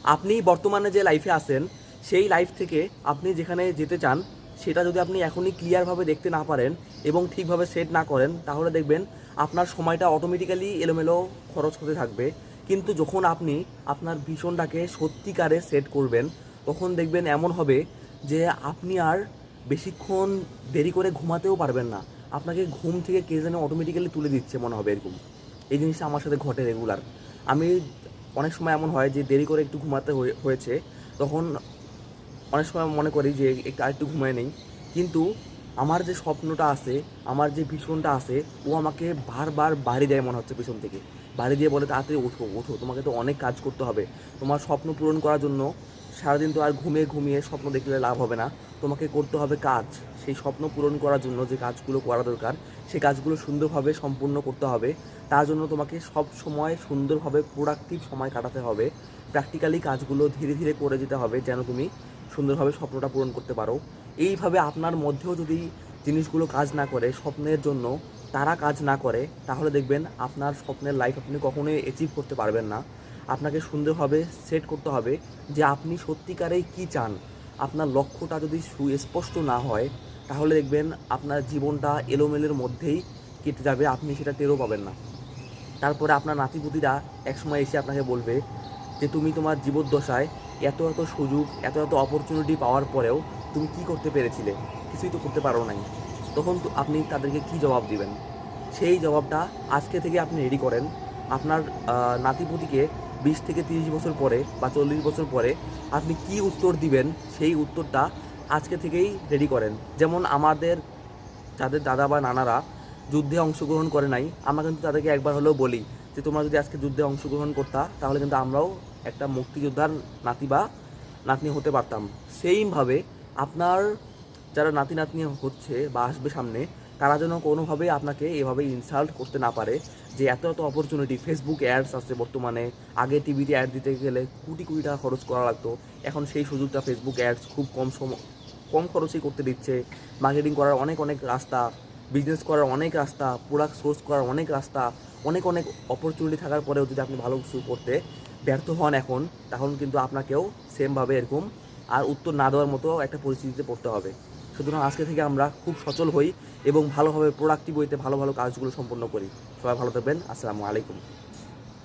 আপনি বর্তমানে যে লাইফে আছেন সেই লাইফ থেকে আপনি যেখানে যেতে চান সেটা যদি আপনি এখনই ক্লিয়ারভাবে দেখতে না পারেন এবং ঠিকভাবে সেট না করেন, তাহলে দেখবেন আপনার সময়টা অটোমেটিক্যালি এলোমেলো খরচ হতে থাকবে। কিন্তু যখন আপনি আপনার ভিশনটাকে সত্যিকারে সেট করবেন, তখন দেখবেন এমন হবে যে আপনি আর বেশিক্ষণ দেরি করে ঘুমাতেও পারবেন না। আপনাকে ঘুম থেকে কে যেন অটোমেটিক্যালি তুলে দিচ্ছে মনে হবে এরকম। এই জিনিসটা আমার সাথে ঘটে রেগুলার। আমি অনেক সময় এমন হয় যে দেরি করে একটু ঘুমাতে হয়েছে, তখন অনেক সময় মনে করি যে একটু আরেকটু ঘুমিয়ে নেই। কিন্তু আমার যে স্বপ্নটা আছে, আমার যে ভীষণটা আছে, ও আমাকে বারবার বাড়ি দেয় মনে হচ্ছে পিছন থেকে। বাড়ি দিয়ে বলে, তাড়াতাড়ি ওঠো ওঠো, তোমাকে তো অনেক কাজ করতে হবে। তোমার স্বপ্ন পূরণ করার জন্য সারাদিন তো আর ঘুমিয়ে ঘুমিয়ে স্বপ্ন দেখলে লাভ হবে না। তোমাকে করতে হবে কাজ। সেই স্বপ্ন পূরণ করার জন্য যে কাজগুলো করা দরকার, সেই কাজগুলো সুন্দরভাবে সম্পূর্ণ করতে হবে। তার জন্য তোমাকে সব সময় সুন্দরভাবে প্রোডাক্টিভ সময় কাটাতে হবে। প্র্যাকটিক্যালি কাজগুলো ধীরে ধীরে করে যেতে হবে যেন তুমি সুন্দরভাবে স্বপ্নটা পূরণ করতে পারো। এইভাবে আপনার মধ্যেও যদি জিনিসগুলো কাজ না করে, স্বপ্নের জন্য তারা কাজ না করে, তাহলে দেখবেন আপনার স্বপ্নের লাইফ আপনি কখনোই অ্যাচিভ করতে পারবেন না। আপনাকে সুন্দরভাবে সেট করতে হবে যে আপনি সত্যিকারেই কী চান। আপনার লক্ষ্যটা যদি সুস্পষ্ট না হয়, তাহলে দেখবেন আপনার জীবনটা এলোমেলোর মধ্যেই কেটে যাবে, আপনি সেটা টেরও পাবেন না। তারপরে আপনার নাতিপুতিরা একসময় এসে আপনাকে বলবে যে তুমি তোমার জীবদ্দশায় এত এত সুযোগ, এত এত অপরচুনিটি পাওয়ার পরেও তুমি কি করতে পেরেছিলে? কিছুই তো করতে পারো নাই। তখন তো আপনি তাদেরকে কি জবাব দিবেন? সেই জবাবটা আজকে থেকে আপনি রেডি করেন। আপনার নাতিপুতিকে 20 থেকে 30 বছর পরে বা 40 বছর পরে আপনি কি উত্তর দিবেন, সেই উত্তরটা আজকে থেকেই রেডি করেন। যেমন আমাদের যাদের দাদা বা নানারা যুদ্ধে অংশগ্রহণ করে নাই, আমরা কিন্তু তাদেরকে একবার হলেও বলি যে তোমরা যদি আজকে যুদ্ধে অংশগ্রহণ করতা, তাহলে কিন্তু আমরাও একটা মুক্তিযোদ্ধার নাতি বা নাতনি হতে পারতাম। সেইমভাবে আপনার যারা নাতি নাতনি হচ্ছে বা আসবে সামনে, তারা যেন কোনোভাবেই আপনাকে এভাবে ইনসাল্ট করতে না পারে যে এত এত অপরচুনিটি। ফেসবুক অ্যাডস আছে বর্তমানে। আগে টিভিতে অ্যাড দিতে গেলে কোটি কোটি টাকা খরচ করা লাগতো। এখন সেই সুযোগটা ফেসবুক অ্যাডস খুব কম খরচেই করতে দিচ্ছে। মার্কেটিং করার অনেক অনেক রাস্তা, বিজনেস করার অনেক রাস্তা, প্রোডাক্ট সোর্স করার অনেক রাস্তা, অনেক অনেক অপরচুনিটি থাকার পরেও যদি আপনি ভালো কিছু করতে ব্যর্থ হন এখন, তখন কিন্তু আপনাকেও সেমভাবে এরকম আর উত্তর না দেওয়ার মতো একটা পরিস্থিতিতে পড়তে হবে। সুতরাং আজকে থেকে আমরা খুব সচল হই এবং ভালোভাবে প্রোডাক্টিভ হইতে ভালো ভালো কাজগুলো সম্পন্ন করি। সবাই ভালো থাকবেন। আসসালামু আলাইকুম।